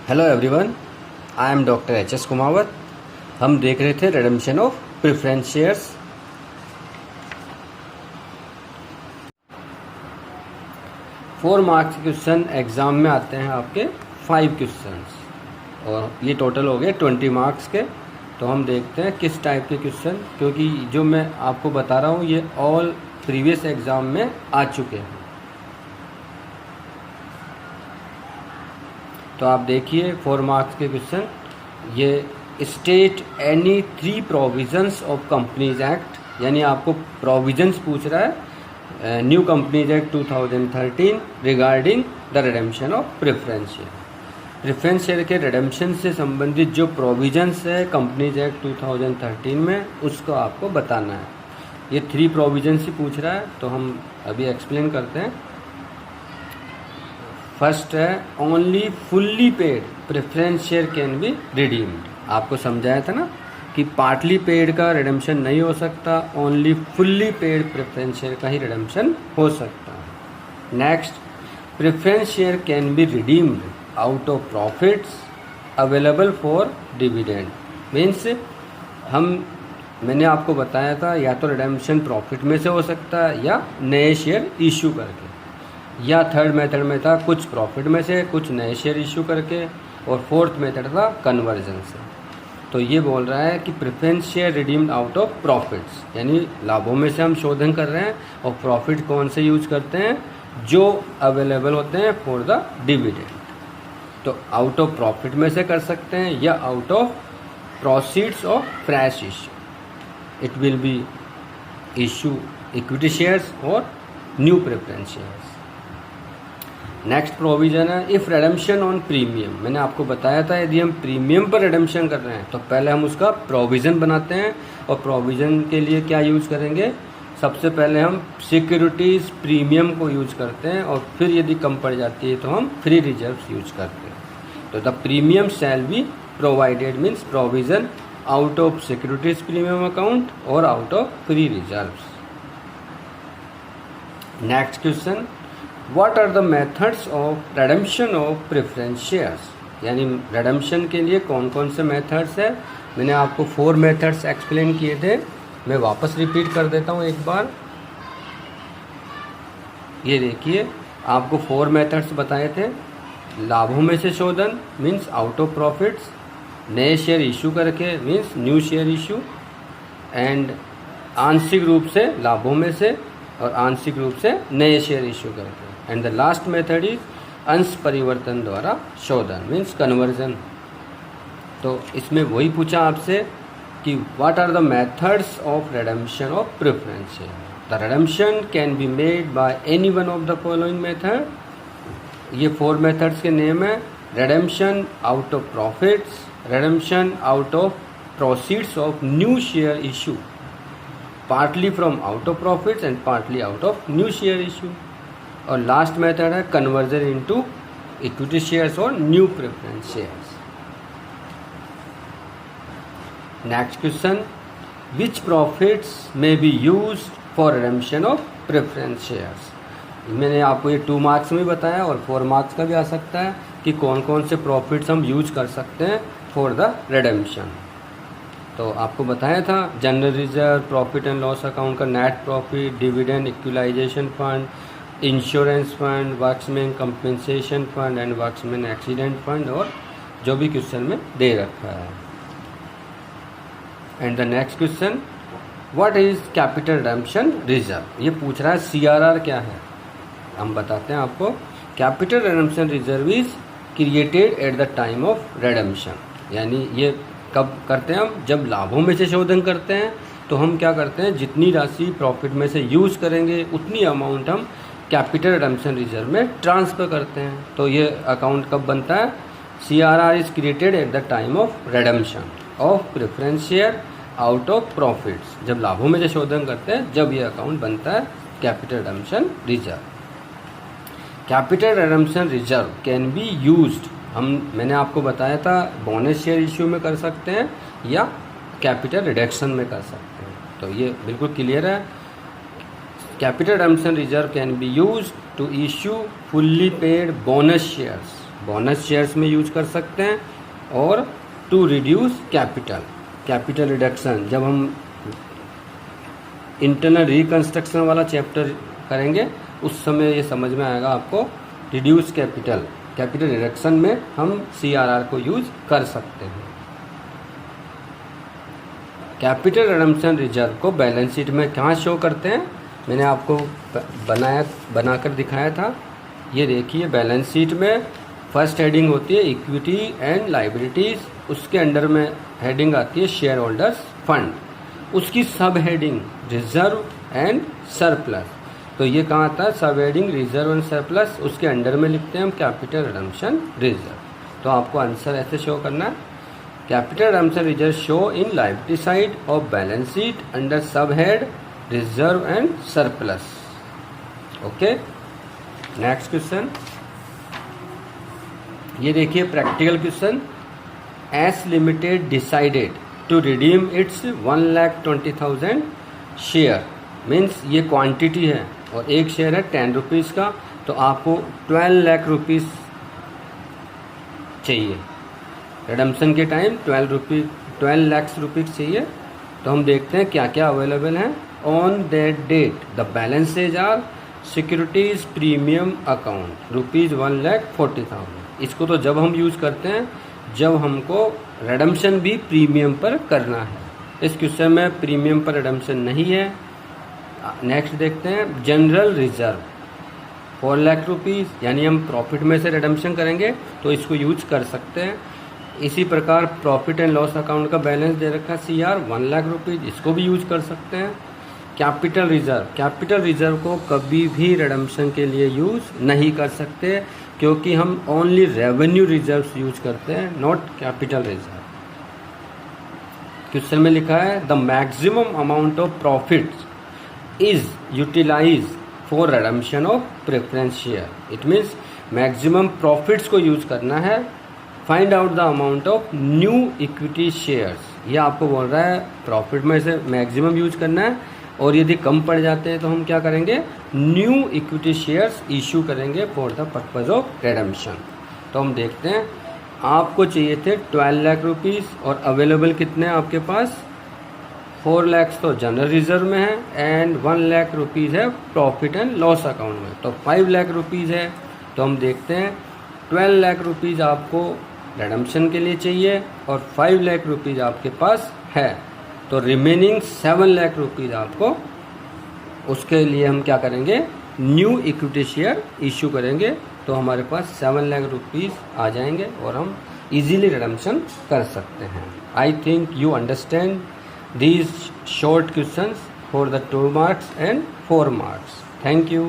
Hello everyone, I am doctor H S Kumawat. हम देख रहे थे redemption of preference shares. Four marks के क्वेश्चन एग्जाम में आते हैं आपके 5 क्वेश्चंस, और ये टोटल हो गए 20 मार्क्स के। तो हम देखते हैं किस टाइप के क्वेश्चन, क्योंकि जो मैं आपको बता रहा हूँ ये ऑल प्रीवियस एग्जाम में आ चुके हैं। तो आप देखिए 4 मार्क्स के क्वेश्चन, ये state any 3 provisions of companies act, यानी आपको प्रोविजंस पूछ रहा है new companies act 2013 regarding the redemption of preference share. Preference share के रिडेम्पशन से संबंधित जो प्रोविजंस है कंपनीज एक्ट 2013 में, उसको आपको बताना है। ये 3 प्रोविजंस ही पूछ रहा है, तो हम अभी एक्सप्लेन करते हैं। फर्स्ट है only fully paid preference share can be redeemed. आपको समझाया था ना कि पार्टली पेड का रिडेम्पशन नहीं हो सकता, only fully paid preference share का ही रिडेम्पशन हो सकता है। Next, preference share can be redeemed out of profits available for dividend. Means मैंने आपको बताया था या तो रिडेम्पशन प्रॉफिट में से हो सकता है या नए शेयर इशू करके, या थर्ड मेथड में था कुछ प्रॉफिट में से कुछ नए शेयर इशू करके, और फोर्थ मेथड था कन्वर्जन से। तो ये बोल रहा है कि preference share redeemed out of profits, यानी लाभों में से हम शोधन कर रहे हैं, और प्रॉफिट कौन से यूज करते हैं, जो अवेलेबल होते हैं फॉर द डिविडेंड। तो आउट ऑफ प्रॉफिट में से कर सकते हैं या out of proceeds of fresh issue. It will be issue equity shares और new preference shares. Next provision है इफ रिडेम्पशन ऑन प्रीमियम। मैंने आपको बताया था यदि हम प्रीमियम पर रिडेम्पशन कर रहे हैं तो पहले हम उसका प्रोविजन बनाते हैं, और प्रोविजन के लिए क्या यूज करेंगे, सबसे पहले हम सिक्योरिटीज प्रीमियम को यूज करते हैं, और फिर यदि कम पड़ जाती है तो हम फ्री रिजर्व्स यूज करते हैं। तो the premium shall be provided means provision out of securities premium account और out of free reserves. Next question, What are the methods of redemption of preference shares? यानी redemption के लिए कौन कौन से methods है। मैंने आपको 4 methods एक्सप्लेन किए थे, मैं वापस रिपीट कर देता हूँ एक बार। ये देखिए, आपको 4 methods बताए थे। लाभों में से शोधन मीन्स आउट ऑफ प्रॉफिट्स, नए शेयर इशू करके means new share issue, and आंशिक रूप से लाभों में से और आंशिक रूप से नए शेयर इशू करके, and the last method is अंश परिवर्तन द्वारा शोधन मीन्स कन्वर्जन। तो इसमें वही पूछा आपसे कि what are the methods of redemption of preference share. The redemption can be made by any one of the following method. ये 4 मेथड्स के नेम है: redemption out of profits, redemption out of proceeds of new share issue, partly from out of profits and partly out of new share issue, और last method है conversion into equity shares और new preference shares. Next question, which profits may be used for redemption of preference shares. मैंने आपको ये 2 marks में बताया और 4 marks का भी आ सकता है कि कौन कौन से प्रॉफिट्स हम यूज कर सकते हैं फॉर द रिडेम्पशन। तो आपको बताया था general reserve, profit and loss account का net profit, dividend, equalisation fund, insurance fund, workmen compensation fund and workmen accident fund, और जो भी क्वेश्चन में दे रखा है। And the next question, what is capital redemption reserve. ये पूछ रहा है CRR क्या है। हम बताते हैं आपको। Capital redemption reserve is created at the time of redemption. यानी ये कब करते हैं हम, जब लाभों में से शोधन करते हैं तो हम क्या करते हैं, जितनी राशि प्रॉफिट में से यूज करेंगे उतनी अमाउंट हम कैपिटल रिडेम्पशन रिजर्व में ट्रांसफर करते हैं। तो ये अकाउंट कब बनता है, CRR is created at the time of redemption of preference share out of profits. जब लाभों में से शोधन करते हैं जब ये अकाउंट बनता है capital redemption reserve. Capital redemption reserve can be used, मैंने आपको बताया था बोनस शेयर इश्यू में कर सकते हैं या कैपिटल रिडक्शन में कर सकते हैं। तो ये बिल्कुल क्लियर है। Capital redemption reserve can be used to issue fully paid bonus shares bonus shares में यूज कर सकते हैं, और टू रिड्यूस कैपिटल रिडक्शन, जब हम इंटरनल रिकंस्ट्रक्शन वाला चैप्टर करेंगे उस समय ये समझ में आएगा आपको। रिड्यूस कैपिटल रिडक्शन में हम CRR को यूज कर सकते हैं। कैपिटल रिडम्पशन रिजर्व को बैलेंस शीट में कहाँ शो करते हैं, मैंने आपको बनाकर दिखाया था। ये देखिए बैलेंस शीट में फर्स्ट हेडिंग होती है इक्विटी एंड लाइबिलिटीज, उसके अंडर में हेडिंग आती है शेयर होल्डर्स फंड, उसकी सब हेडिंग रिजर्व एंड सरप्लस। तो ये कहाँ आता है, सब हेडिंग रिजर्व एंड सरप्लस, उसके अंडर में लिखते हैं हम कैपिटल रिडम्पशन रिजर्व। तो आपको आंसर ऐसे शो करना है, capital redemption reserve show in liability side of balance sheet under sub head reserve and surplus. Okay, next question, ये देखिए practical question. S limited decided to redeem its 1,20,000 share, means ये quantity है और एक share है 10 rupees का, तो आपको 12 लाख रुपीज़ चाहिए रिडम्पशन के टाइम, 12 लाख रुपीज़ चाहिए। तो हम देखते हैं क्या क्या अवेलेबल है। On that date the balances are securities premium account ₹1,40,000। इसको तो जब हम यूज करते हैं जब हमको रिडम्पशन भी प्रीमियम पर करना है। इस क्वेश्चन में प्रीमियम पर रिडम्पशन नहीं है। नेक्स्ट देखते हैं जनरल रिजर्व 4 लाख रुपीज़, यानी हम प्रॉफिट में से रिडम्पशन करेंगे तो इसको यूज कर सकते हैं। इसी प्रकार प्रॉफिट एंड लॉस अकाउंट का बैलेंस दे रखा है CR 1 लाख रुपीज़, इसको भी यूज कर सकते हैं। कैपिटल रिजर्व को कभी भी रिडम्पशन के लिए यूज नहीं कर सकते, क्योंकि हम ओनली रेवेन्यू रिजर्व्स यूज करते हैं, नॉट कैपिटल रिजर्व। क्वेश्चन में लिखा है the maximum amount of profits is utilise for redemption of preference share. It means maximum profits को यूज करना है। Find out the amount of new equity shares, ये आपको बोल रहा है प्रॉफिट में से मैक्सिमम यूज करना है, और यदि कम पड़ जाते हैं तो हम क्या करेंगे, न्यू इक्विटी शेयर्स इशू करेंगे for the purpose of redemption. तो हम देखते हैं, आपको चाहिए थे 12 लाख रुपीज़ और अवेलेबल कितने हैं आपके पास, 4 लाख तो जनरल रिजर्व में है एंड 1 लाख रुपीज़ है प्रॉफिट एंड लॉस अकाउंट में, तो 5 लाख रुपीज़ है। तो हम देखते हैं 12 लाख रुपीज़ आपको रिडम्पशन के लिए चाहिए और 5 लाख रुपीज़ आपके पास है, तो रिमेनिंग 7 लाख रुपीज़ आपको, उसके लिए हम क्या करेंगे, न्यू इक्विटी शेयर इशू करेंगे। तो हमारे पास 7 लाख रुपीज़ आ जाएंगे और हम इजीली रिडम्पशन कर सकते हैं। I think you understand these short questions for the 2 marks and 4 marks. Thank you.